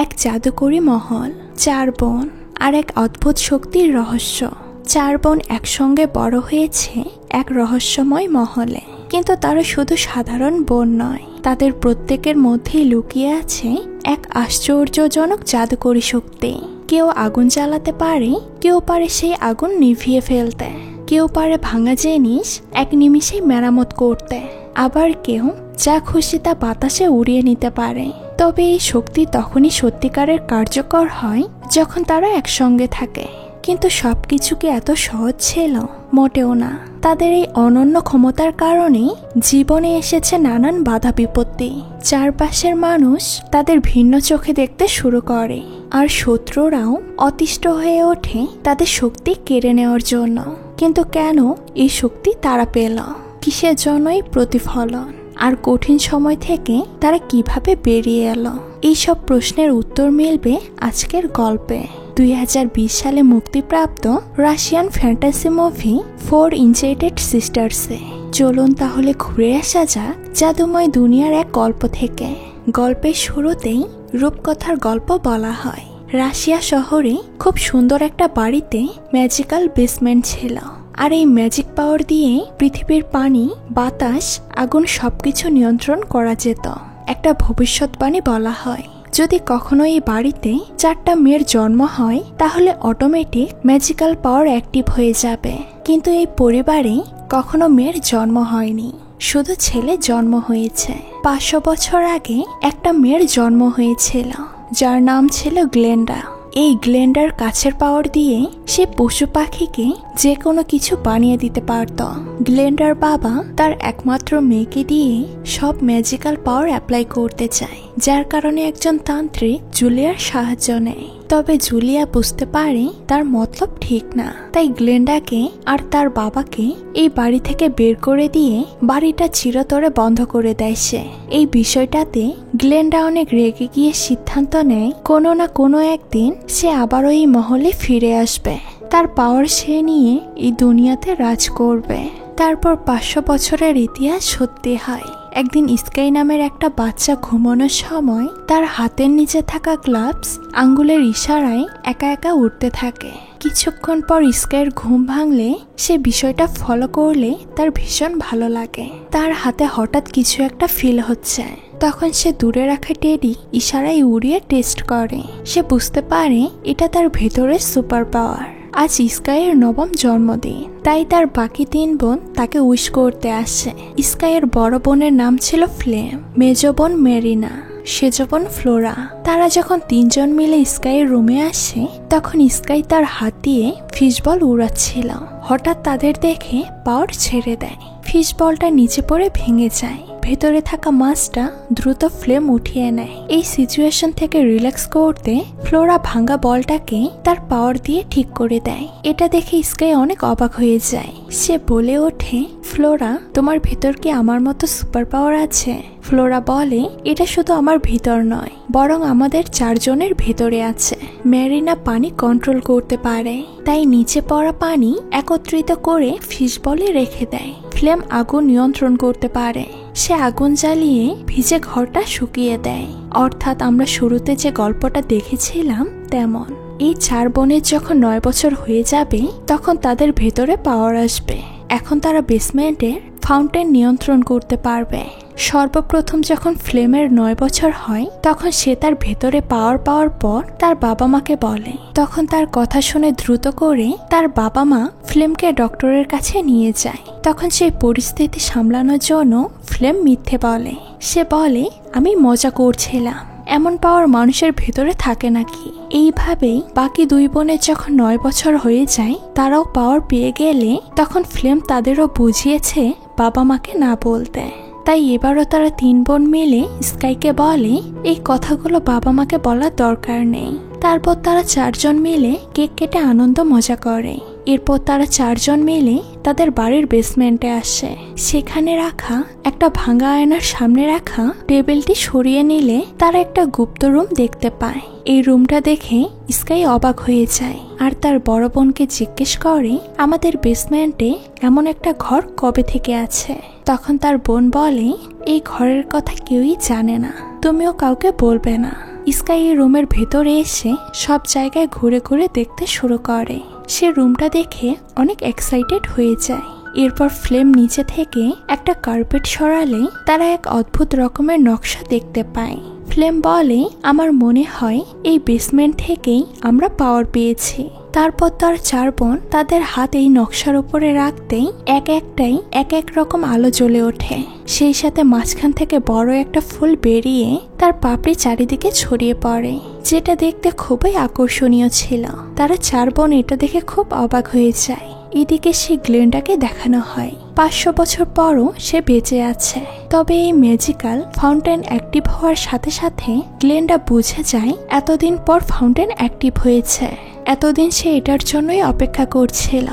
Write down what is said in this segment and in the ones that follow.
এক জাদুকরি মহল, 4 বোন আর এক অদ্ভুত শক্তির রহস্য। 4 বোন একসঙ্গে বড় হয়েছে এক রহস্যময় মহলে, কিন্তু তারা শুধু সাধারণ বোন নয়, তাদের প্রত্যেকের মধ্যেই লুকিয়ে আছে এক আশ্চর্যজনক জাদুকরি শক্তি। কেউ আগুন জ্বালাতে পারে, কেউ পারে সেই আগুন নিভিয়ে ফেলতে, কেউ পারে ভাঙা জিনিস এক নিমিষেই মেরামত করতে, আবার কেউ যা খুশি তা বাতাসে উড়িয়ে নিতে পারে। তবে এই শক্তি তখনই সত্যিকারের কার্যকর হয় যখন তারা একসঙ্গে থাকে। কিন্তু সবকিছু কি এত সহজ ছিল? মোটেও না। তাদের এই অনন্য ক্ষমতার কারণে জীবনে এসেছে নানান বাধা বিপত্তি। চারপাশের মানুষ তাদের ভিন্ন চোখে দেখতে শুরু করে, আর শত্রুরাও অতিষ্ঠ হয়ে ওঠে তাদের শক্তি কেড়ে নেওয়ার জন্য। কিন্তু কেন এই শক্তি তারা পেল? কিসের জন্য এই প্রতিফলন? আর কঠিন সময় থেকে তারা কিভাবে বেরিয়ে এলো? এইসব প্রশ্নের উত্তর মিলবে আজকের গল্পে। 2020 সালে মুক্তিপ্রাপ্ত রাশিয়ান ফ্যান্টাসি মুভি 4 ইনচেটেড সিস্টার্সে। চলুন তাহলে ঘুরে আসা যাক জাদুময় দুনিয়ার এক গল্প থেকে। গল্পের শুরুতেই রূপকথার গল্প বলা হয়। রাশিয়া শহরে খুব সুন্দর একটা বাড়িতে ম্যাজিক্যাল বেসমেন্ট ছিল, আর এই ম্যাজিক পাওয়ার দিয়ে পৃথিবীর পানি, বাতাস, আগুন সবকিছু নিয়ন্ত্রণ করা যেত। একটা ভবিষ্যৎবাণী বলা হয়, যদি কখনো এই বাড়িতে 4টা মেয়ের জন্ম হয় তাহলে অটোমেটিক ম্যাজিক্যাল পাওয়ার অ্যাক্টিভ হয়ে যাবে। কিন্তু এই পরিবারে কখনো মেয়ের জন্ম হয়নি, শুধু ছেলে জন্ম হয়েছে। 500 বছর আগে একটা মেয়ের জন্ম হয়েছিল, যার নাম ছিল গ্লেন্ডা। এই গ্লেন্ডার কাছের পাওয়ার দিয়ে সে পশু পাখিকে যে কোনো কিছু বানিয়ে দিতে পারত। গ্লেন্ডার বাবা তার একমাত্র মেয়েকে দিয়ে সব ম্যাজিক্যাল পাওয়ার অ্যাপ্লাই করতে চায়, যার কারণে একজন তান্ত্রিক জুলিয়ার সাহায্য নেয়। তবে জুলিয়া বুঝতে পারে তার মতলব ঠিক না, তাই গ্লেন্ডাকে আর তার বাবাকে এই বাড়ি থেকে বের করে দিয়ে বাড়িটা চিরতরে বন্ধ করে দেয় সে। এই বিষয়টাতে গ্লেন্ডা অনেক রেগে গিয়ে সিদ্ধান্ত নেয় কোনো না কোনো একদিন সে আবারও এই মহলে ফিরে আসবে, তার পাওয়ার সে নিয়ে এই দুনিয়াতে রাজ করবে। তারপর 500 বছরের ইতিহাস সত্যি হয়। একদিন স্কাই নামের একটা বাচ্চা ঘুমানোর সময় তার হাতের নিচে থাকা গ্লাভস আঙ্গুলের ইশারায় একা একা উঠতে থাকে। কিছুক্ষণ পর স্কাইয়ের ঘুম ভাঙলে সে বিষয়টা ফলো করলে তার ভীষণ ভালো লাগে। তার হাতে হঠাৎ কিছু একটা ফিল হচ্ছে। তখন সে দূরে রাখা টেডি ইশারায় উড়িয়ে টেস্ট করে। সে বুঝতে পারে এটা তার ভেতরের সুপার পাওয়ার। আজ স্কাইয়ের 9ম জন্মদিন, তাই তার বাকি 3 বোন তাকে উইশ করতে আসে। স্কাইয়ের বড় বোনের নাম ছিল ফ্লেম, মেজ বোন মেরিনা, সেজ বোন ফ্লোরা। তারা যখন 3 জন মিলে স্কাইয়ের রুমে আসে তখন স্কাই তার হাত দিয়ে ফিশবল উড়াচ্ছিল। হঠাৎ তাদের দেখে পাওয়ার ছেড়ে দেয়। ফিশবলটা নিচে পড়ে ভেঙে যায়। ভেতরে থাকা মাছটা দ্রুত ফ্লেম উঠিয়ে নেয়। এই সিচুয়েশন থেকে রিল্যাক্স করতে ফ্লোরা ভাঙা বলটাকে তার পাওয়ার দিয়ে ঠিক করে দেয়। এটা দেখে স্কাই অনেক অবাক হয়ে যায়। সে বলে ওঠে, ফ্লোরা, তোমার ভেতর কি আমার মতো সুপার পাওয়ার আছে? ফ্লোরা বলে, এটা শুধু আমার ভিতর নয়, বরং আমাদের 4 জনের ভেতরে আছে। মেরিনা পানি কন্ট্রোল করতে পারে, তাই নিচে পড়া পানি একত্রিত করে ফিশবলে রেখে দেয়। ফ্লেম আগুন নিয়ন্ত্রণ করতে পারে, সে আগুন জ্বালিয়ে ভিজে ঘরটা শুকিয়ে দেয়। অর্থাৎ আমরা শুরুতে যে গল্পটা দেখেছিলাম তেমন। এই 4 বোনের যখন 9 বছর হয়ে যাবে তখন তাদের ভেতরে পাওয়ার আসবে। এখন তারা বেসমেন্টের ফাউন্টেন নিয়ন্ত্রণ করতে পারবে। সর্বপ্রথম যখন ফ্লেমের 9 বছর হয় তখন সে তার ভেতরে পাওয়ার পাওয়ার পর তার বাবা মাকে বলে। তখন তার কথা শুনে দ্রুত করে তার বাবা মা ফ্লেমকে ডক্টরের কাছে নিয়ে যায়। তখন সেই পরিস্থিতি সামলানোর জন্য ফ্লেম মিথ্যে বলে। সে বলে, আমি মজা করছিলাম, এমন পাওয়ার মানুষের ভেতরে থাকে নাকি? এইভাবেই বাকি 2 বোনের যখন 9 বছর হয়ে যায় তারাও পাওয়ার পেয়ে গেলে তখন ফ্লেম তাদেরও বুঝিয়েছে বাবা মাকে না বলতে। তাই এবারও তারা 3 বোন মিলে স্কাইকে বলে এই কথাগুলো বাবা মাকে বলার দরকার নেই। তারপর তারা 4 জন মিলে কেক কেটে আনন্দ মজা করে। এরপর তারা 4 জন মিলে তাদের বাড়ির বেসমেন্টে আসে। সেখানে রাখা একটা ভাঙা আয়নার সামনে রাখা টেবিলটি সরিয়ে নিলে তারা একটা গুপ্ত রুম দেখতে পায়। এই রুমটা দেখে স্কাই অবাক হয়ে যায় আর তার বড় বোনকে জিজ্ঞেস করে, আমাদের বেসমেন্টে এমন একটা ঘর কবে থেকে আছে? তখন তার বোন বলে, এই ঘরের কথা কেউই জানে না, তুমিও কাউকে বলবে না। স্কাই এই রুমের ভেতরে এসে সব জায়গায় ঘুরে ঘুরে দেখতে শুরু করে। সে রুমটা দেখে অনেক এক্সাইটেড হয়ে যায়। এরপর ফ্লেম নিচে থেকে একটা কার্পেট সরালে তারা এক অদ্ভুত রকমের নকশা দেখতে পায়। ফ্লেম বলে, আমার মনে হয় এই বেসমেন্ট থেকেই আমরা পাওয়ার পেয়েছি। তারপর তার 4 বোন তাদের হাত এই নকশার উপরে রাখতেই এক এক রকম আলো জ্বলে ওঠে। সেই সাথে মাঝখান থেকে বড় একটা ফুল বেরিয়ে তার পাপড়ি চারিদিকে ছড়িয়ে পড়ে, যেটা দেখতে খুবই আকর্ষণীয় ছিল। তারা 4 বোন এটা দেখে খুব অবাক হয়ে যায়। এদিকে সেই গ্লেন্ডাকে দেখানো হয় 500 বছর পরও সে বেঁচে আছে। তবে এই ম্যাজিক্যাল ফাউন্টেন অ্যাক্টিভ হওয়ার সাথে সাথে গ্লেন্ডা বুঝে যায় এতদিন পর ফাউন্টেন অ্যাক্টিভ হয়েছে। এতদিন সে এটার জন্যই অপেক্ষা করছিল,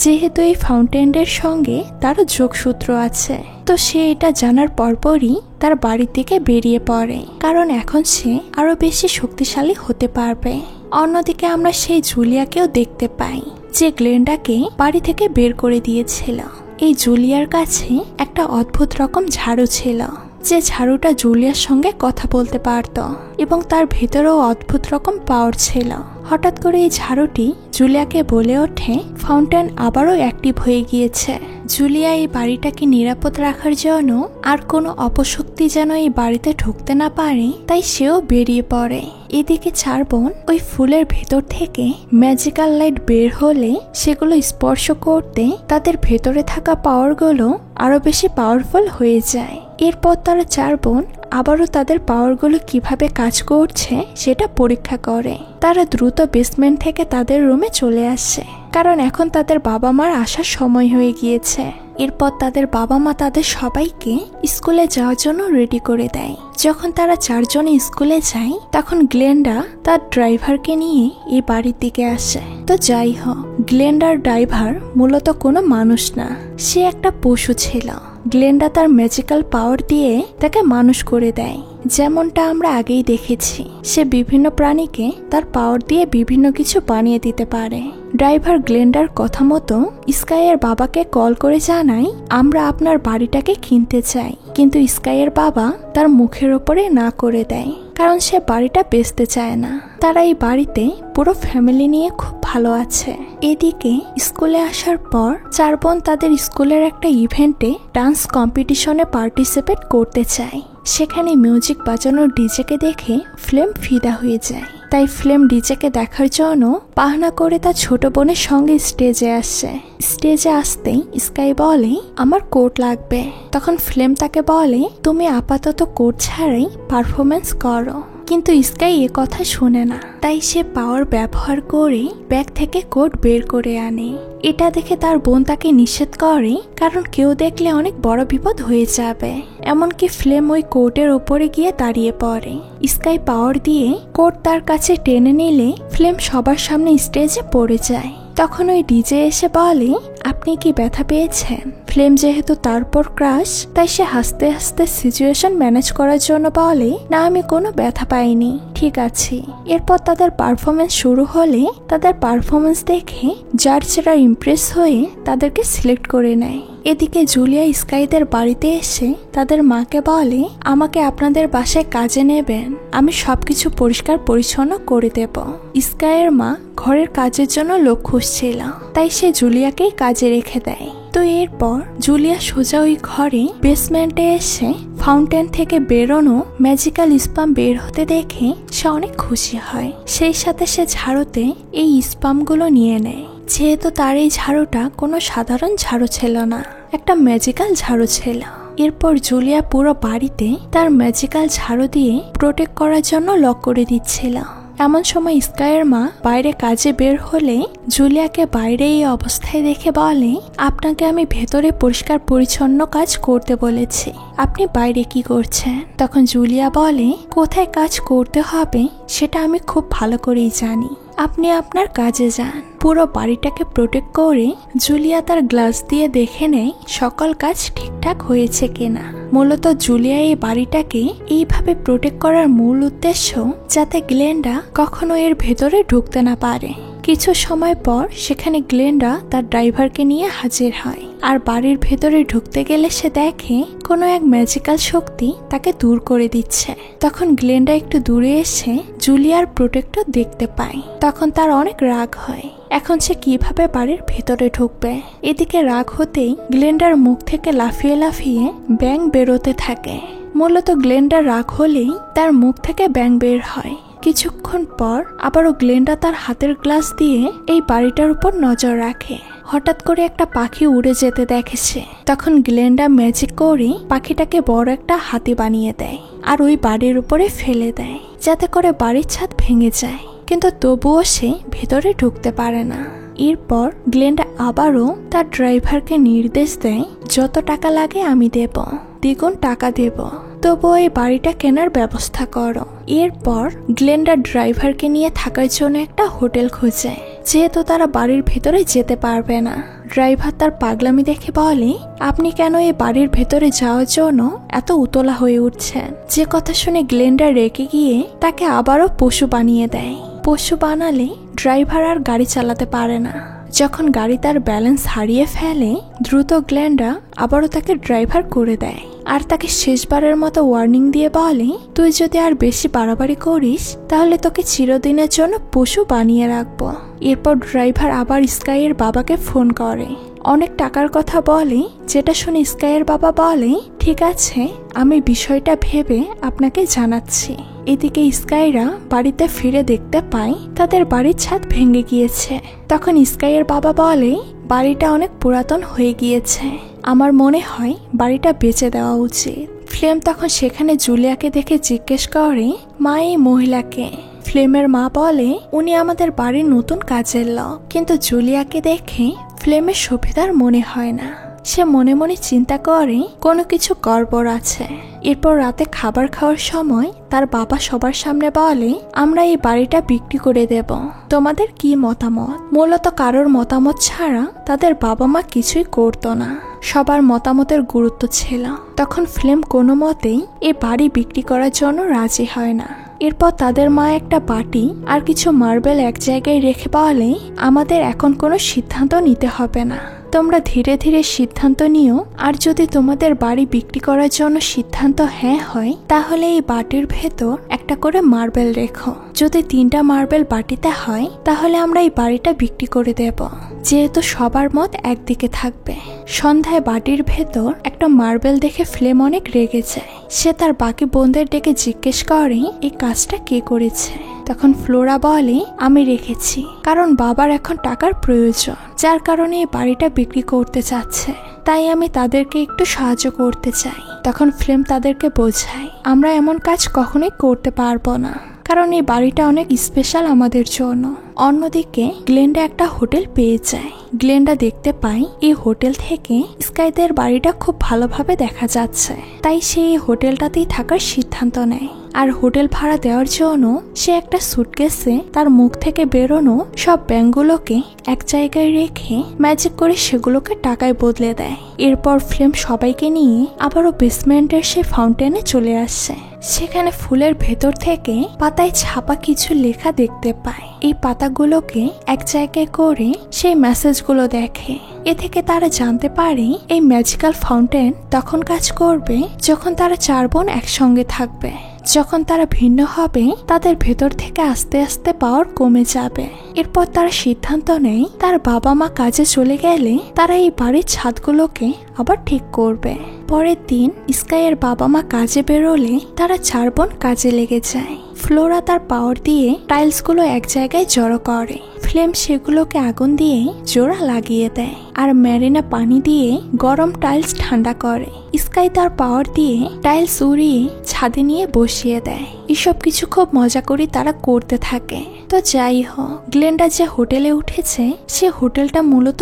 যেহেতু এই ফাউন্টেনের সঙ্গে তারও যোগসূত্র আছে। তো সে এটা জানার পরপরই তার বাড়ির দিকে বেরিয়ে পড়ে, কারণ এখন সে আরো বেশি শক্তিশালী হতে পারবে। অন্যদিকে আমরা সেই জুলিয়াকেও দেখতে পাই, যে গ্লেন্ডাকে বাড়ি থেকে বের করে দিয়েছিল। এই জুলিয়ার কাছে একটা অদ্ভুত রকম ঝাড়ু ছিল, যে ঝাড়ুটা জুলিয়ার সঙ্গে কথা বলতে পারত এবং তার ভেতরেও অদ্ভুত রকম পাওয়ার ছিল। হঠাৎ করে এই ঝাড়ুটি জুলিয়াকে বলে ওঠে ফাউন্টেন আবারও অ্যাক্টিভ হয়ে গিয়েছে। জুলিয়া এই বাড়িটাকে নিরাপদ রাখার জন্য আর কোনো অপশক্তি যেন এই বাড়িতে ঢুকতে না পারে, তাই সেও বেরিয়ে পড়ে। এদিকে 4 বোন ওই ফুলের ভেতর থেকে ম্যাজিক্যাল লাইট বের হলে সেগুলো স্পর্শ করতে তাদের ভেতরে থাকা পাওয়ারগুলো আরো বেশি পাওয়ারফুল হয়ে যায়। এরপর তারা 4 বোন আবারও তাদের পাওয়ারগুলো কিভাবে কাজ করছে সেটা পরীক্ষা করে। তারা দ্রুত বেসমেন্ট থেকে তাদের রুমে চলে আসে, কারণ এখন তাদের বাবা মার আসার সময় হয়ে গিয়েছে। এরপর তাদের বাবা মা তাদের সবাইকে স্কুলে যাওয়ার জন্য রেডি করে দেয়। যখন তারা 4 জনে স্কুলে যায়, তখন গ্লেন্ডা তার ড্রাইভারকে নিয়ে এই বাড়ির দিকে আসে। তো যাই হোক, গ্লেন্ডার ড্রাইভার মূলত কোনো মানুষ না, সে একটা পশু ছিল। গ্লেন্ডা তার ম্যাজিক্যাল পাওয়ার দিয়ে তাকে মানুষ করে দেয়। যেমনটা আমরা আগেই দেখেছি, সে বিভিন্ন প্রাণীকে তার পাওয়ার দিয়ে বিভিন্ন কিছু বানিয়ে দিতে পারে। ড্রাইভার গ্লেন্ডার কথা মতো স্কাইয়ের বাবাকে কল করে জানায়, আমরা আপনার বাড়িটাকে কিনতে চাই। কিন্তু স্কাইয়ের বাবা তার মুখের ওপরে না করে দেয়, কারণ সে বাড়িটা বেচতে চায় না। তারা এই বাড়িতে পুরো ফ্যামিলি নিয়ে খুব ভালো আছে। এদিকে স্কুলে আসার পর 4 বোন তাদের স্কুলের একটা ইভেন্টে ডান্স কম্পিটিশনে পার্টিসিপেট করতে চায়। সেখানে মিউজিক বাজানোর ডিজেকে দেখে ফ্লেম ফিদা হয়ে যায়। তাই ফ্লেম ডিজেকে দেখার জন্য বাহানা করে তার ছোট বোনের সঙ্গে স্টেজে আসে। স্টেজে আসতেই স্কাই বলে, আমার কোট লাগবে। তখন ফ্লেম তাকে বলে, তুমি আপাতত কোট ছাড়াই পারফরমেন্স করো। কিন্তু স্কাই এ কথা শুনে না, তাই সে পাওয়ার ব্যবহার করে ব্যাগ থেকে কোট বের করে আনে। এটা দেখে তার বোন তাকে নিষেধ করে, কারণ কেউ দেখলে অনেক বড় বিপদ হয়ে যাবে। এমনকি ফ্লেম ওই কোটের ওপরে গিয়ে দাঁড়িয়ে পড়ে। স্কাই পাওয়ার দিয়ে কোট তার কাছে টেনে নিলে ফ্লেম সবার সামনে স্টেজে পড়ে যায়। তখন ওই ডিজে এসে বলে, আপনি কি ব্যথা পেয়েছেন? ফ্লেম যেহেতু তারপর ক্রাশ, তাই সে হাসতে হাসতে সিচুয়েশন ম্যানেজ করার জন্য বলে, না আমি কোনো ব্যথা পাইনি, ঠিক আছে। এরপর তাদের পারফরমেন্স শুরু হলে তাদের পারফরমেন্স দেখে জাজরা ইমপ্রেস হয়ে তাদেরকে সিলেক্ট করে নেয়। এদিকে জুলিয়া স্কাইদের বাড়িতে এসে তাদের মাকে বলে, আমাকে আপনাদের বাসায় কাজে নেবেন, আমি সবকিছু পরিষ্কার পরিচ্ছন্ন করে দেব। স্কাইয়ের মা ঘরের কাজের জন্য লোক খুঁজছিল, তাই সে জুলিয়াকেই কাজে রেখে দেয়। তো এরপর জুলিয়া সোজা ওই ঘরে বেসমেন্টে এসে ফাউন্টেন থেকে বেরোনো ম্যাজিক্যাল স্পাম বের হতে দেখে সে অনেক খুশি হয়। সেই সাথে সে ঝাড়ুতে এই স্পামগুলো নিয়ে নেয়। যেহেতু তার এই ঝাড়ুটা কোনো সাধারণ ঝাড়ু ছিল না, একটা ম্যাজিক্যাল ঝাড়ু ছিল। এরপর জুলিয়া পুরো বাড়িতে তার ম্যাজিক্যাল ঝাড়ু দিয়ে প্রোটেক্ট করার জন্য লক করে দিচ্ছিল। এমন সময় স্কাইয়ের মা বাইরে কাজে বের হলে জুলিয়াকে বাইরে এই অবস্থায় দেখে বলে, আপনাকে আমি ভেতরে পরিষ্কার পরিচ্ছন্ন কাজ করতে বলেছি, আপনি বাইরে কি করছেন? তখন জুলিয়া বলে, কোথায় কাজ করতে হবে সেটা আমি খুব ভালো করেই জানি, আপনি আপনার কাজে যান। পুরো বাড়িটাকে প্রোটেক্ট করে জুলিয়া তার গ্লাস দিয়ে দেখে নেয় সকল কাজ ঠিকঠাক হয়েছে কিনা। মূলত জুলিয়া এই বাড়িটাকে এইভাবে প্রোটেক্ট করার মূল উদ্দেশ্য যাতে গ্লেন্ডা কখনো এর ভেতরে ঢুকতে না পারে। কিছু সময় পর সেখানে গ্লেন্ডা তার ড্রাইভারকে নিয়ে হাজির হয়। আর বাড়ির ভেতরে ঢুকতে গেলে সে দেখে কোনো এক ম্যাজিক্যাল শক্তি তাকে দূর করে দিচ্ছে। তখন গ্লেন্ডা একটু দূরে এসে জুলিয়ার প্রোটেক্টর দেখতে পায়। তখন তার অনেক রাগ হয়। এখন সে কিভাবে বাড়ির ভেতরে ঢুকবে। এদিকে রাগ হতেই গ্লেন্ডার মুখ থেকে লাফিয়ে লাফিয়ে ব্যাঙ বেরোতে থাকে। মূলত গ্লেন্ডার রাগ হলেই তার মুখ থেকে ব্যাঙ বের হয়। কিছুক্ষণ পর আবারও গ্লেন্ডা তার হাতের গ্লাস দিয়ে এই বাড়িটার উপর নজর রাখে। হঠাৎ করে একটা পাখি উড়ে যেতে দেখেছে। তখন গ্লেন্ডা ম্যাজিক করে পাখিটাকে বড় একটা হাতি বানিয়ে দেয় আর ওই বাড়ির উপরে ফেলে দেয়, যাতে করে বাড়ির ছাদ ভেঙে যায়। কিন্তু তবুও সে ভেতরে ঢুকতে পারে না। এরপর গ্লেন্ডা আবারও তার ড্রাইভারকে নির্দেশ দেয়, যত টাকা লাগে আমি দেব, দ্বিগুণ টাকা দেব, তবুও এই বাড়িটা কেনার ব্যবস্থা করো। এরপর গ্লেন্ডা ড্রাইভারকে নিয়ে থাকার জন্য একটা হোটেল খোঁজে, যেহেতু তারা বাড়ির ভেতরে যেতে পারবে না। ড্রাইভার তার পাগলামি দেখে বলে, আপনি কেন এই বাড়ির ভেতরে যাওয়ার জন্য এত উতলা হয়ে উঠছেন? যে কথা শুনে গ্লেন্ডা রেগে গিয়ে তাকে আবারও পশু বানিয়ে দেয়। পশু বানালে ড্রাইভার আর গাড়ি চালাতে পারে না। যখন গাড়ি তার ব্যালেন্স হারিয়ে ফেলে, দ্রুত গ্লেন্ডা আবারও তাকে ড্রাইভার করে দেয় আর তাকে শেষবারের মতো ওয়ার্নিং দিয়ে বলে, তুই যদি আর বেশি বাড়াবাড়ি করিস তাহলে তোকে চিরদিনের জন্য পশু বানিয়ে রাখবো। এরপর ড্রাইভার আবার স্কাইয়ের বাবাকে ফোন করে, অনেক টাকার কথা বলে, যেটা শুনে স্কাইয়ের বাবা বলে, ঠিক আছে, আমি বিষয়টা ভেবে আপনাকে জানাচ্ছি। এদিকে স্কাইরা বাড়িতে ফিরে দেখতে পায় তাদের বাড়ির ছাদ ভেঙে গিয়েছে। তখন স্কাইয়ের বাবা বলে, বাড়িটা অনেক পুরাতন হয়ে গিয়েছে, আমার মনে হয় বাড়িটা বেচে দেওয়া উচিত। ফ্লেম তখন সেখানে জুলিয়াকে দেখে জিজ্ঞেস করে, মা এই মহিলাকে? ফ্লেমের মা বলে, উনি আমাদের বাড়ির নতুন কাজের লোক। কিন্তু জুলিয়াকে দেখে ফ্লেমের সুবিধার মনে হয় না। সে মনে মনে চিন্তা করে কোনো কিছু গড়বড় আছে। এরপর রাতে খাবার খাওয়ার সময় তার বাবা সবার সামনে বলে, আমরা এই বাড়িটা বিক্রি করে দেব, তোমাদের কি মতামত? মূলত কারোর মতামত ছাড়া তাদের বাবা মা কিছুই করতো না, সবার মতামতের গুরুত্ব ছিল। তখন ফ্লেম কোনো মতেই এই বাড়ি বিক্রি করার জন্য রাজি হয় না। এরপর তাদের মা একটা বাটি আর কিছু মার্বেল এক জায়গায় রেখে বলে, আমাদের এখন কোনো সিদ্ধান্ত নিতে হবে না, তোমরা ধীরে ধীরে সিদ্ধান্ত নিও। আর যদি তোমাদের বাড়ি বিক্রি করার জন্য সিদ্ধান্ত হ্যাঁ হয়, তাহলে এই বাটির ভেতর একটা করে মার্বেল রেখো। যদি 3টা মার্বেল বাটিতে হয়, তাহলে আমরা এই বাড়িটা বিক্রি করে দেব, যেহেতু সবার মত একদিকে থাকবে। সন্ধ্যায় বাটির ভেতর একটা মার্বেল দেখে ফ্লেম অনেক রেগে যায়। সে তার বাকি বোনদের ডেকে জিজ্ঞেস করে, এই কাজটা কে করেছে? তখন ফ্লোরা বলে, আমি রেখেছি, কারণ বাবার এখন টাকার প্রয়োজন, যার কারণে এই বাড়িটা বিক্রি করতে চাচ্ছে, তাই আমি তাদেরকে একটু সাহায্য করতে চাই। তখন ফ্লেম তাদেরকে বোঝায়, আমরা এমন কাজ কখনোই করতে পারবো না, কারণ এই বাড়িটা অনেক স্পেশাল আমাদের জন্য। অন্যদিকে গ্লেন্ডা একটা হোটেল পেয়ে যায়। গ্লেন্ডা দেখতে পায় এই হোটেল থেকে স্কাইদের বাড়িটা খুব ভালোভাবে দেখা যাচ্ছে, তাই সে এই হোটেলটাতেই থাকার সিদ্ধান্ত নেয়। আর হোটেল ভাড়া দেওয়ার জন্য সে একটা সুটকেসে তার মুখ থেকে বেরোনো সব ব্যাঙগুলোকে এক জায়গায় রেখে ম্যাজিক করে সেগুলোকে টাকায় বদলে দেয়। এরপর ফ্লেম সবাইকে নিয়ে আবারও বেসমেন্টের সেই ফাউন্টেনে চলে আসছে। সেখানে ফুলের ভেতর থেকে পাতায় ছাপা কিছু লেখা দেখতে পায়। এই পাতাগুলোকে এক জায়গায় করে সেই মেসেজগুলো দেখে। এ থেকে তারা জানতে পারে এই ম্যাজিক্যাল ফাউন্টেন তখন কাজ করবে যখন তারা 4 বোন একসঙ্গে থাকবে। যখন তারা ভিন্ন হবে, তাদের ভেতর থেকে আস্তে আস্তে পাওয়ার কমে যাবে। এরপর তারা সিদ্ধান্ত নেয় তার বাবা মা কাজে চলে গেলে তারা এই বাড়ির ছাদগুলোকে আবার ঠিক করবে। পরের দিন স্কাইয়ের বাবা মা কাজে বেরোলে তারা 4 বোন কাজে লেগে যায়। ফ্লোরা তার পাওয়ার দিয়ে টাইলসগুলো এক জায়গায় জড়ো করে। ফ্লেম সেগুলোকে আগুন দিয়ে জোড়া লাগিয়ে দেয় আর ম্যারিনা পানি দিয়ে গরম টাইলস ঠান্ডা করে। স্কাই তার পাওয়ার দিয়ে টাইলস উড়িয়ে ছাদে নিয়ে বসিয়ে দেয়। এসব কিছু খুব মজা করে তারা করতে থাকে। তো যাই হোক, গ্লেন্ডা যে হোটেলে উঠেছে সে হোটেলটা মূলত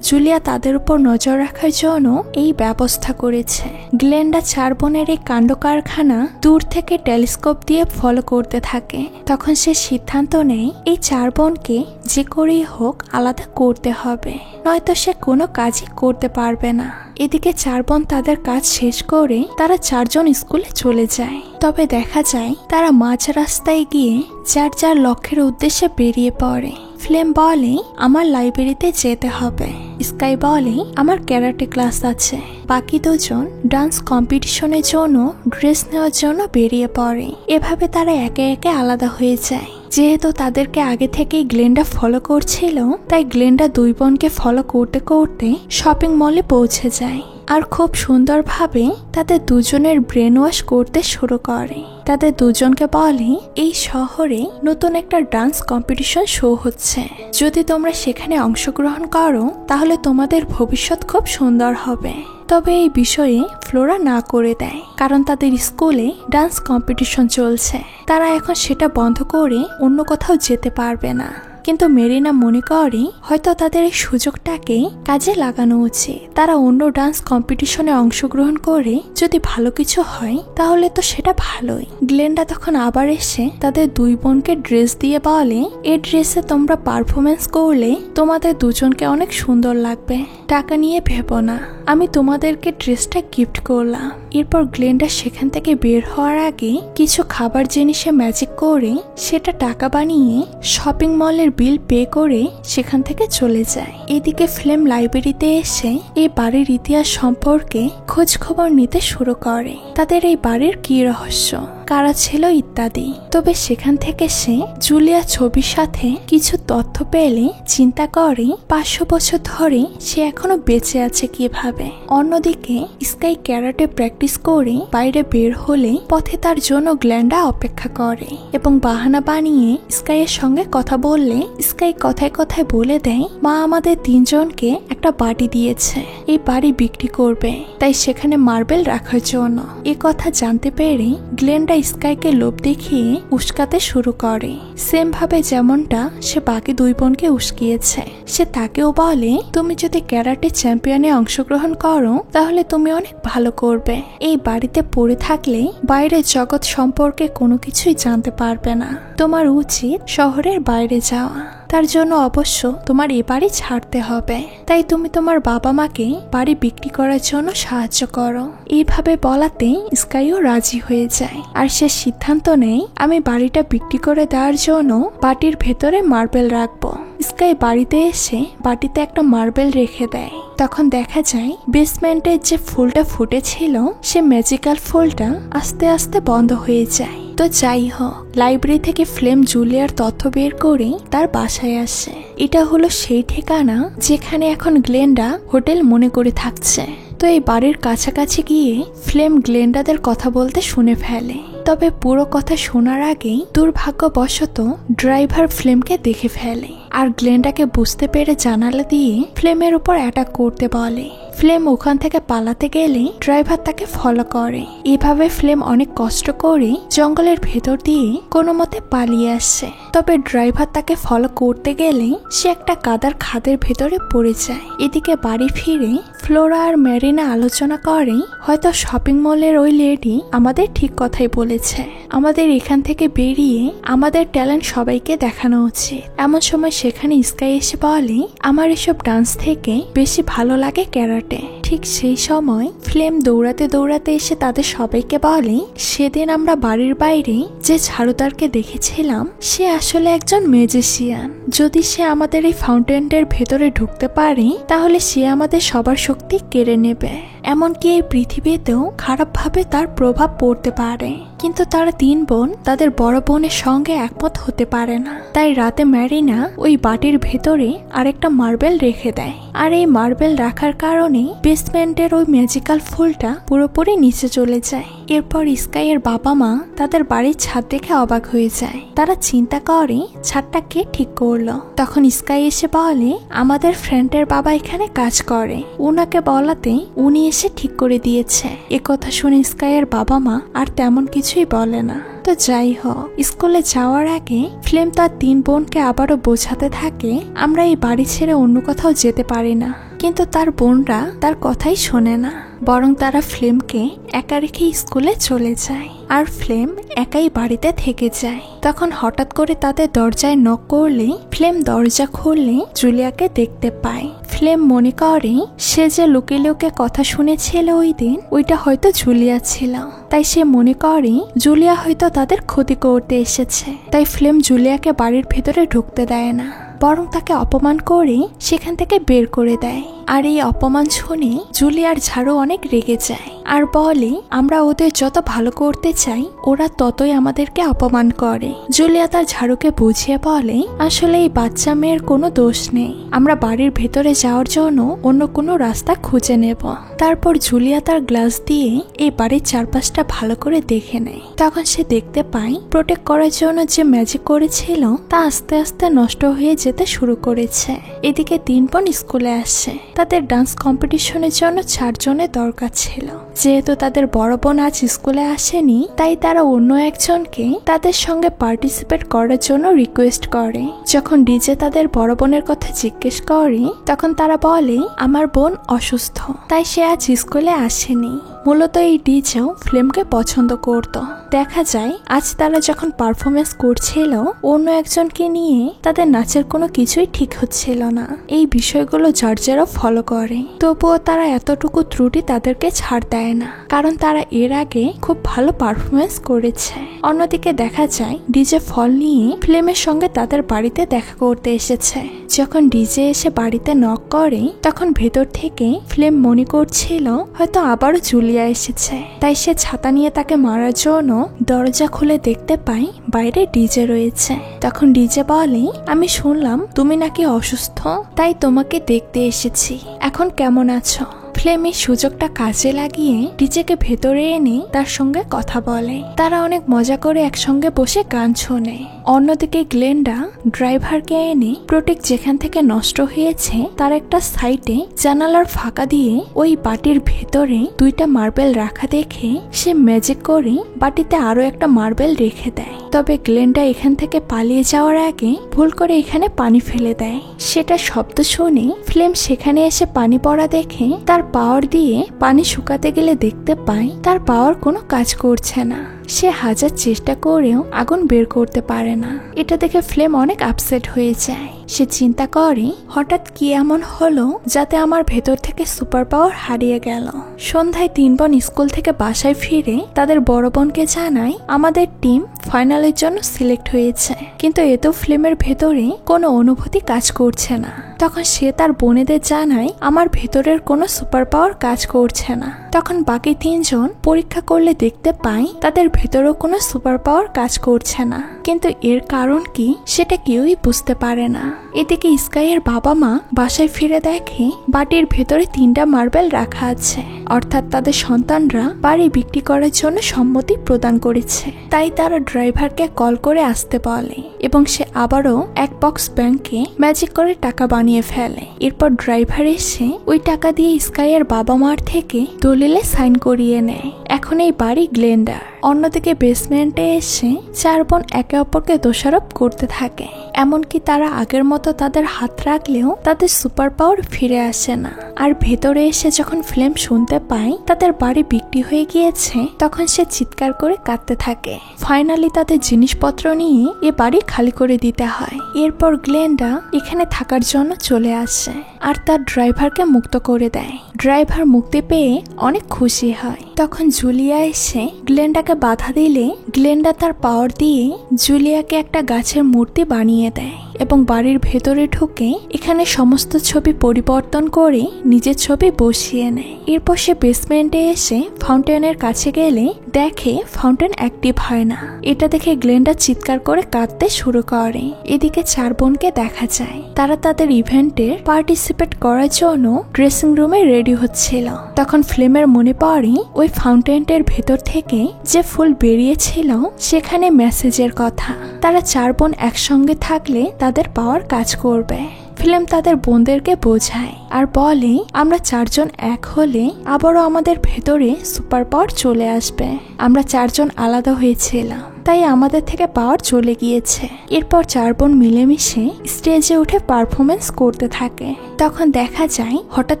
জুলিয়া তাদের উপর নজর রাখার জন্য এই ব্যবস্থা করেছে। গ্লেন্ডা 4 বোনের এই কাণ্ড কারখানা দূর থেকে টেলিস্কোপ দিয়ে ফলো করতে থাকে। তখন সে সিদ্ধান্ত নেয় এই 4 বোনকে যে করেই হোক আলাদা করতে হবে, নয়তো সে কোনো কাজই করতে পারবে না। এদিকে 4 বোন তাদের কাজ শেষ করে তারা 4 জন স্কুলে চলে যায়। তবে দেখা যায় তারা মাঝ রাস্তায় গিয়ে যার যার লক্ষ্যের উদ্দেশ্যে বেরিয়ে পড়ে। ফ্লেম বলে আমার লাইব্রেরিতে যেতে হবে। স্কাই বলে আমার ক্যারাটে ক্লাস আছে। বাকি দুজন ডান্স কম্পিটিশনের জন্য ড্রেস নেওয়ার জন্য বেরিয়ে পড়ে। এভাবে তারা একে একে আলাদা হয়ে যায়। যেহেতু তাদেরকে আগে থেকেই গ্লেন্ডা ফলো করছিল, তাই গ্লেন্ডা দুই বোনকে ফলো করতে করতে শপিং মলে পৌঁছে যায় আর খুব সুন্দরভাবে তাদের দুজনের ব্রেন ওয়াশ করতে শুরু করে। তাদের দুজনকে বলে এই শহরে নতুন একটা ডান্স কম্পিটিশন শো হচ্ছে, যদি তোমরা সেখানে অংশগ্রহণ করো তাহলে তোমাদের ভবিষ্যৎ খুব সুন্দর হবে। তবে এই বিষয়ে ফ্লোরা না করে দেয়, কারণ তাদের স্কুলে ডান্স কম্পিটিশন চলছে। তারা এখন সেটা বন্ধ করে অন্য কোথাও যেতে পারবে না। কিন্তু মেরিনা মনে করে হয়তো তাদের এই সুযোগটাকে কাজে লাগানো উচিত। তারা অন্য ডান্স কম্পিটিশনে অংশগ্রহণ করে যদি ভালো কিছু হয় তাহলে তো সেটা ভালোই। গ্লেন্ডা তখন আবার এসে তাদের দুই বোনকে ড্রেস দিয়ে বলে এই ড্রেসে তোমরা পারফরমেন্স করলে তোমাদের দুজনকে অনেক সুন্দর লাগবে। টাকা নিয়ে ভেবো না, আমি তোমাদেরকে ড্রেসটা গিফট করলাম। এরপর গ্লেন্ডা সেখান থেকে বের হওয়ার আগে কিছু খাবার জিনিসে ম্যাজিক করে সেটা টাকা বানিয়ে শপিং মলের বিল পে করে সেখান থেকে চলে যায়। এদিকে ফ্লেম লাইব্রেরিতে এসে এই বাড়ির ইতিহাস সম্পর্কে খোঁজ খবর নিতে শুরু করে। তাদের এই বাড়ির কি রহস্য, কারা ছিল ইত্যাদি। তবে সেখান থেকে সে জুলিয়া ছবির সাথে কিছু তথ্য পেলে চিন্তা করে 500 বছর ধরে সে এখনো বেঁচে আছে কিভাবে। অন্যদিকে স্কাই ক্যারাটে প্র্যাকটিস করে বাইরে বের হলে পথে তার জন্য গ্ল্যান্ডা অপেক্ষা করে এবং বাহানা বানিয়ে স্কাইয়ের সঙ্গে কথা বললে স্কাই কথায় কথায় বলে দেয় মা আমাদের তিনজনকে একটা বাড়ি দিয়েছে, এই বাড়ি বিক্রি করবে, তাই সেখানে মার্বেল রাখার জন্য। এ কথা জানতে পেরে গ্লেন্ডা স্কাইকে লোভ দেখিয়ে উস্কাতে শুরু করে, সেম ভাবে যেমনটা সে বাকি দুই বোনকে উস্কিয়েছে। সে তাকেও বলে তুমি যদি ক্যারাটে চ্যাম্পিয়নে অংশগ্রহণ করো তাহলে তুমি অনেক ভালো করবে। এই বাড়িতে পড়ে থাকলে বাইরের জগৎ সম্পর্কে কোনো কিছুই জানতে পারবে না। তোমার উচিত শহরের বাইরে যাওয়া, তার জন্য অবশ্য তোমার এ বাড়ি ছাড়তে হবে। তাই তুমি তোমার বাবা মাকে বাড়ি বিক্রি করার জন্য সাহায্য করো। এইভাবে বলাতে স্কাইও রাজি হয়ে যায় আর সে সিদ্ধান্ত নেয় আমি বাড়িটা বিক্রি করে দেওয়ার জন্য বাটির ভেতরে মার্বেল রাখবো। স্কাই বাড়িতে এসে বাটিতে একটা মার্বেল রেখে দেয়। তখন দেখা যায় বেসমেন্টের যে ফুলটা ফুটেছিল সে ম্যাজিক্যাল ফুলটা আস্তে আস্তে বন্ধ হয়ে যায়। তো যাই হোক, লাইব্রেরি থেকে ফ্লেম জুলিয়ার তথ্য বের করে তার বাসায় আসে। এটা হলো সেই ঠিকানা যেখানে এখন গ্লেন্ডা হোটেল মনে করে থাকছে। তো এই বাড়ির কাছাকাছি গিয়ে ফ্লেম গ্লেন্ডাদের কথা বলতে শুনে ফেলে। তবে পুরো কথা শোনার আগেই দুর্ভাগ্যবশত ড্রাইভার ফ্লেমকে দেখে ফেলে আর গ্লেন্ডাকে বুঝতে পেরে জানালা দিয়ে ফ্লেমের উপর অ্যাটাক করতে বলে। ফ্লেম ওখান থেকে পালাতে গেলে ড্রাইভার তাকে ফলো করে। এভাবে ফ্লেম অনেক কষ্ট করে জঙ্গলের ভেতর দিয়ে কোনো মতে পালিয়ে আসছে। তবে ড্রাইভার তাকে ফলো করতে গেলে সে একটা কাদার খাদের ভেতরে পড়ে যায়। এদিকে বাড়ি ফিরে ফ্লোরা আর মেরিনা আলোচনা করে হয়তো শপিং মলের ওই লেডি আমাদের ঠিক কথাই বলেছে, আমাদের এখান থেকে বেরিয়ে আমাদের ট্যালেন্ট সবাইকে দেখানো উচিত। এমন সময় সেখানে স্কাই এসে বলে আমার এসব ডান্স থেকে বেশি ভালো লাগে ক্যারাটে। ঠিক সেই সময় ফ্লেম দৌড়াতে দৌড়াতে এসে তাদের সবাইকে বলে সেদিন আমরা বাড়ির বাইরে যে ঝাড়ুদারকে দেখেছিলাম সে আসলে একজন ম্যাজিশিয়ান। যদি সে আমাদের এই ফাউন্টেনের ভেতরে ঢুকতে পারে তাহলে সে আমাদের সবার শক্তি কেড়ে নেবে, এমনকি এই পৃথিবীতেও খারাপভাবে তার প্রভাব পড়তে পারে। কিন্তু তারা তিন বোন তাদের বড় বোনের সঙ্গে একমত হতে পারে না। তাই রাতে মেরিনা ওই বাটির ভেতরে আরেকটা মার্বেল রেখে দেয় আর এই মার্বেল রাখার কারণে বেসমেন্টের ওই ম্যাজিক্যাল ফুলটা পুরোপুরি নিচে চলে যায়। এরপর স্কাইয়ের বাবা মা তাদের বাড়ির ছাদ দেখে অবাক হয়ে যায়। তারা চিন্তা করে ছাদটা কে ঠিক করলো। তখন স্কাই এসে বলে আমাদের ফ্রেন্ডের বাবা এখানে কাজ করে, উনাকে বলাতে উনি এসে ঠিক করে দিয়েছে। একথা শুনে স্কাইয়ের বাবা মা আর তেমন কিছুই বলে না। তো যাই হোক, স্কুলে যাওয়ার আগে ফ্লেম তার তিন বোনকে আবারও বোঝাতে থাকে আমরা এই বাড়ি ছেড়ে অন্য কোথাও যেতে পারি না। কিন্তু তার বোনরা তার কথাই শোনে না, বরং তারা ফ্লেমকে একা রেখে স্কুলে চলে যায় আর ফ্লেম একাই বাড়িতে থেকে যায়। তখন হঠাৎ করে তাদের দরজায় নক করলে ফ্লেম দরজা খুললে জুলিয়াকে দেখতে পায়। ফ্লেম মনে করে সে যে লুকে লুকে কথা শুনেছিল ওই দিন ওইটা হয়তো জুলিয়া ছিল। তাই সে মনে করে জুলিয়া হয়তো তাদের ক্ষতি করতে এসেছে। তাই ফ্লেম জুলিয়াকে বাড়ির ভেতরে ঢুকতে দেয় না। বরং তাকে অপমান করে সেখান থেকে বের করে দেয়। আর এই অপমান শুনে জুলিয়ার ঝাড়ু অনেক রেগে যায় আর বলে, আমরা ওদের যত ভালো করতে চাই ওরা ততই আমাদেরকে অপমান করে। জুলিয়া তার ঝাড়ুকে বুঝিয়ে বলে, আসলে এই বাচ্চা মেয়ের কোনো দোষ নেই, আমরা বাড়ির ভেতরে যাওয়ার জন্য অন্য কোনো রাস্তা খুঁজে নেব। তারপর জুলিয়া তার গ্লাস দিয়ে এই বাড়ির চারপাশটা ভালো করে দেখে নেয়। তখন সে দেখতে পায় প্রোটেক্ট করার জন্য যে ম্যাজিক করেছিল তা আস্তে আস্তে নষ্ট হয়ে যেতে শুরু করেছে। এদিকে 3 বোন স্কুলে আসে। তাদের ডান্স কম্পিটিশনের জন্য 4 জনের দরকার ছিল। যেহেতু তাদের বড় বোন আজ স্কুলে আসেনি, তাই তারা অন্য একজনকে তাদের সঙ্গে পার্টিসিপেট করার জন্য রিকোয়েস্ট করে। যখন ডিজে তাদের বড় বোনের কথা জিজ্ঞেস করে, তখন তারা বলে, আমার বোন অসুস্থ, তাই সে আজ স্কুলে আসেনি। মূলত এই ডিজেও ফ্লেমকে পছন্দ করত। দেখা যায় আজ তারা যখন পারফরমেন্স করছিল, অন্য একজনকে নিয়ে তাদের নাচের কোনো কিছুই ঠিক হচ্ছিল না। এই বিষয়গুলো জর্জেরও ফলো করে, তবুও তারা এতটুকু ত্রুটি তাদেরকে ছাড় দেয় না, কারণ তারা এর আগে খুব ভালো পারফরমেন্স করেছে। অন্যদিকে দেখা যায় ডিজে ফল নিয়ে ফ্লেমের সঙ্গে তাদের বাড়িতে দেখা করতে এসেছে। যখন ডিজে এসে বাড়িতে নক করে, তখন ভেতর থেকে ফ্লেম মনে করছিল হয়তো আবারও জুলিয়া এসেছে, তাই সে ছাতা নিয়ে তাকে মারার জন্য দরজা খুলে দেখতে পায় বাইরে ডিজে রয়েছে। তখন ডিজে বলে, আমি শুনলাম তুমি নাকি অসুস্থ, তাই তোমাকে দেখতে এসেছি, এখন কেমন আছো? ফ্লেম এই সুযোগটা কাজে লাগিয়ে ডিজেকে ভেতরে এনে তার সঙ্গে কথা বলে। তারা অনেক মজা করে একসঙ্গে বসে গান শোনে। অন্যদিকে গ্লেন্ডা ড্রাইভারকে এনে প্রোটেক্ট যেখান থেকে নষ্ট হয়েছে তার একটা সাইডে জানালার ফাঁকা দিয়ে ওই বাটির ভেতরে 2টা মার্বেল রাখা দেখে সে ম্যাজিক করে বাটিতে আরো একটা মার্বেল রেখে দেয়। তবে গ্লেন্ডা এখান থেকে পালিয়ে যাওয়ার আগে ভুল করে এখানে পানি ফেলে দেয়। সেটা শব্দ শুনে ফ্লেম সেখানে এসে পানি পড়া দেখে তার পাওয়ার দিয়ে পানি শুকাতে গেলে দেখতে পায় তার পাওয়ার কোনো কাজ করছে না। সে হাজার চেষ্টা করেও আগুন বের করতে পারে না। এটা দেখে ফ্লেম অনেক আপসেট হয়ে যায়। সে চিন্তা করে, হঠাৎ কি এমন হলো যাতে আমার ভেতর থেকে সুপার পাওয়ার হারিয়ে গেল। সন্ধ্যায় 3 বোন স্কুল থেকে বাসায় ফিরে তাদের বড় বোনকে জানায়, আমাদের টিম ফাইনালের জন্য সিলেক্ট হয়েছে, কিন্তু এত ফ্লেমের ভেতরে কোনো অনুভূতি কাজ করছে না। তখন সে তার বোনেদের জানায়, আমার ভেতরের কোনো সুপার পাওয়ার কাজ করছে না। তখন বাকি 3 জন পরীক্ষা করলে দেখতে পায় তাদের ভেতরেও কোনো সুপার পাওয়ার কাজ করছে না, কিন্তু এর কারণ কি সেটা কেউই বুঝতে পারে না। এদিকে স্কাইয়ের বাবা মা বাসায় ফিরে দেখে বাটির ভেতরে 3টা মার্বেল রাখা আছে, অর্থাৎ তাদের সন্তানরা বাড়ি বিক্রি করার জন্য সম্মতি প্রদান করেছে। তাই তারা ড্রাইভারকে কল করে আসতে বলে এবং সে আবারও এক বক্স ব্যাংকে ম্যাজিক করে টাকা বানিয়ে ফেলে। এরপর ড্রাইভার এসে ওই টাকা দিয়ে স্কাইয়ের বাবা মার থেকে দলিলে সাইন করিয়ে নেয়। এখন এই বাড়ি গ্লেন্ডার। অন্যদিকে বেসমেন্টে এসে 4 বোন একে অপরকে দোষারোপ করতে থাকে। এমনকি তারা আগের মতো তাদের হাত রাখলেও তাদের সুপার পাওয়ার ফিরে আসে না। আর ভেতরে এসে যখন ফ্লেম শুনতে পায় তাদের বাড়ি বিক্রি হয়ে গিয়েছে, তখন সে চিৎকার করে কাঁদতে থাকে। ফাইনালি তাদের জিনিসপত্র নিয়ে এ বাড়ি খালি করে দিতে হয়। এরপর গ্লেন্ডা এখানে থাকার জন্য চলে আসে আর তার ড্রাইভারকে মুক্ত করে দেয়। ড্রাইভার মুক্তি পেয়ে অনেক খুশি হয়। তখন জুলিয়া এসে গ্লেন্ডাকে বাধা দিলে গ্লেন্ডা তার পাওয়ার দিয়ে জুলিয়াকে একটা গাছের মূর্তি বানিয়ে দেয় এবং বাড়ির ভেতরে ঢুকে এখানে সমস্ত ছবি পরিবর্তন করে নিজের ছবি বসিয়ে নেয়। এরপর সে বেসমেন্টে এসে ফাউন্টেনের কাছে গেলে দেখে ফাউন্টেন অ্যাক্টিভ হয় না। এটা দেখে গ্লেন্ডা চিৎকার করে কাঁদতে শুরু করে। এদিকে 4 বোনকে দেখা যায় তারা তাদের ইভেন্টের পার্টিসিপেট করার জন্য ড্রেসিং রুমে রেডি হচ্ছিল। তখন ফ্লেমের মনে পড়ে ওই ফাউন্টেনের ভেতর থেকে যে ফুল বেরিয়েছিল সেখানে মেসেজের কথা। তারা 4 বোন একসঙ্গে থাকলে তাদের পাওয়ার কাজ করবে। ফিল্ম তাদের বোনদেরকে বোঝায় আর বলে, আমরা 4 জন এক হলে আবারও আমাদের ভেতরে সুপার পাওয়ার চলে আসবে। আমরা 4 জন আলাদা হয়েছিলাম, তাই আমাদের থেকে পাওয়ার চলে গিয়েছে। এরপর 4 বোন মিলেমিশে স্টেজে উঠে পারফরমেন্স করতে থাকে। তখন দেখা যায় হঠাৎ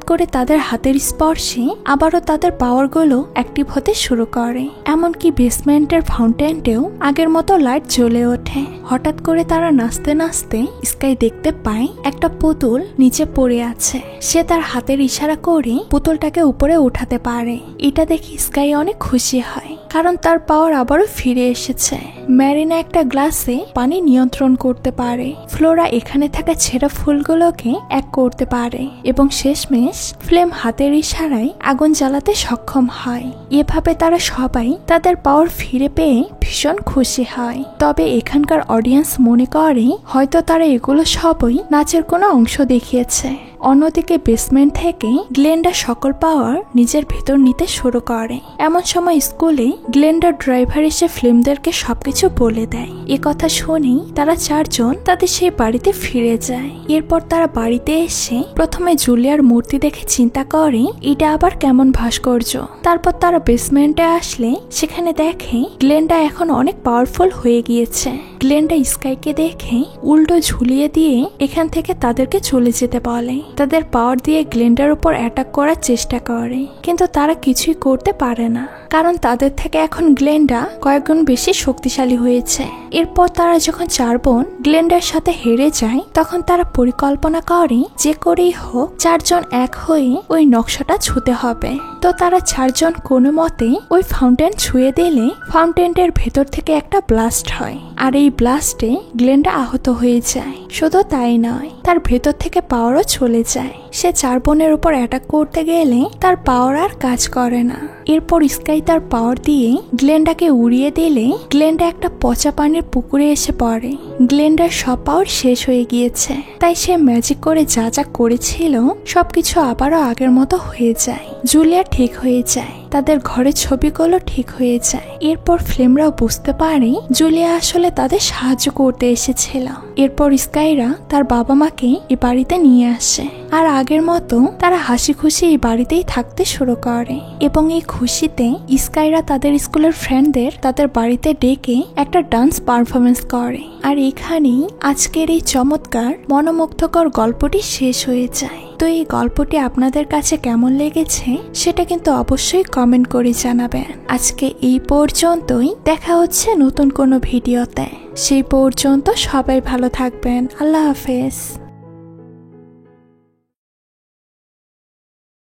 করে তাদের হাতের স্পর্শে আবারও তাদের পাওয়ারগুলো অ্যাক্টিভ হতে শুরু করে। এমনকি বেসমেন্টের ফাউন্টেনটেও আগের মতো লাইট জ্বলে ওঠে। হঠাৎ করে তারা নাচতে নাচতে স্কাই দেখতে পায় একটা পুতুল নিচে পড়ে আছে। সে তার হাতের ইশারা করে পুতুলটাকে উপরে উঠাতে পারে। এটা দেখে স্কাই অনেক খুশি হয়, কারণ তার পাওয়ার আবারও ফিরে এসেছে। ম্যারিনা একটা গ্লাসে পানি নিয়ন্ত্রণ করতে পারে, ফ্লোরা এখানে থাকা ছেঁড়া ফুলগুলোকে এক করতে পারে এবং শেষমেশ ফ্লেম হাতের ইশারায় আগুন জ্বালাতে সক্ষম হয়। এভাবে তারা সবাই তাদের পাওয়ার ফিরে পেয়ে ভীষণ খুশি হয়। তবে এখানকার অডিয়েন্স মনে করে হয়তো তারা এগুলো সবই নাচের কোনো অংশ দেখিয়েছে। অন্যদিকে বেসমেন্ট থেকে গ্লেন্ডা সকল পাওয়ার নিজের ভেতর নিতে শুরু করে। এমন সময় স্কুলে গ্লেন্ডার ড্রাইভার এসে ফ্লেমদেরকে সবকিছু বলে দেয়। এ কথা শুনেই তারা চারজন তাদের সেই বাড়িতে ফিরে যায়। এরপর তারা বাড়িতে এসে প্রথমে জুলিয়ার মূর্তি দেখে চিন্তা করে এটা আবার কেমন ভাস্কর্য। তারপর তারা বেসমেন্টে আসলে সেখানে দেখে গ্লেন্ডা এখন অনেক পাওয়ারফুল হয়ে গিয়েছে। গ্লেন্ডা স্কাইকে দেখে উল্টো ঝুলিয়ে দিয়ে এখান থেকে তাদেরকে চলে যেতে বলে। তাদের পাওয়ার দিয়ে গ্লেন্ডার উপর অ্যাটাক করার চেষ্টা করে, কিন্তু তারা কিছুই করতে পারে না, কারণ তাদের থেকে এখন গ্লেন্ডা কয়েকগুণ বেশি শক্তিশালী হয়েছে। এরপর তারা যখন চার বোন গ্লেন্ডার সাথে হেরে যায়, তখন তারা পরিকল্পনা করে যে করেই হোক চারজন এক হয়ে ওই নকশাটা ছুঁতে হবে। তো তারা চারজন কোনো মতে ওই ফাউন্টেন ছুঁয়ে দিলে ফাউন্টেনের ভেতর থেকে একটা ব্লাস্ট হয়, আর এই ব্লাস্টে গ্লেন্ডা আহত হয়ে যায়। শুধু তাই নয়, তার ভেতর থেকে পাওয়ারও চলে যায়। সে চার বোনের উপর অ্যাটাক করতে গেলে তার পাওয়ার আর কাজ করে না। এরপর স্কাই তার পাওয়ার দিয়ে গ্লেন্ডাকে উড়িয়ে দিলে গ্লেন্ডা একটা পচা পানির পুকুরে এসে পড়ে। গ্লেন্ডার সব পাওয়ার শেষ হয়ে গিয়েছে, তাই সে ম্যাজিক করে যা যা করেছিল সবকিছু আবারও আগের মতো হয়ে যায়। জুলিয়া ঠিক হয়ে যায়, তাদের ঘরের ছবিগুলো ঠিক হয়ে যায়। এরপর ফ্লেমরাও বুঝতে পারে জুলিয়া আসলে তাদের সাহায্য করতে এসেছিল। এরপর স্কাইরা তার বাবা মাকে এই বাড়িতে নিয়ে আসে, আর আগের মতো তারা হাসি খুশি এই বাড়িতেই থাকতে শুরু করে। এবং এই খুশিতে স্কাইরা তাদের স্কুলের ফ্রেন্ডদের তাদের বাড়িতে ডেকে একটা ডান্স পারফরমেন্স করে। আর এখানেই আজকের এই চমৎকার মনোমুগ্ধকর গল্পটি শেষ হয়ে যায়। তো এই গল্পটি আপনাদের কাছে কেমন লেগেছে সেটা কিন্তু অবশ্যই কমেন্ট করে জানাবেন। আজকে এই পর্যন্তই, দেখা হচ্ছে নতুন কোনো ভিডিওতে। সেই পর্যন্ত সবাই ভালো থাকবেন। আল্লাহ হাফেজ।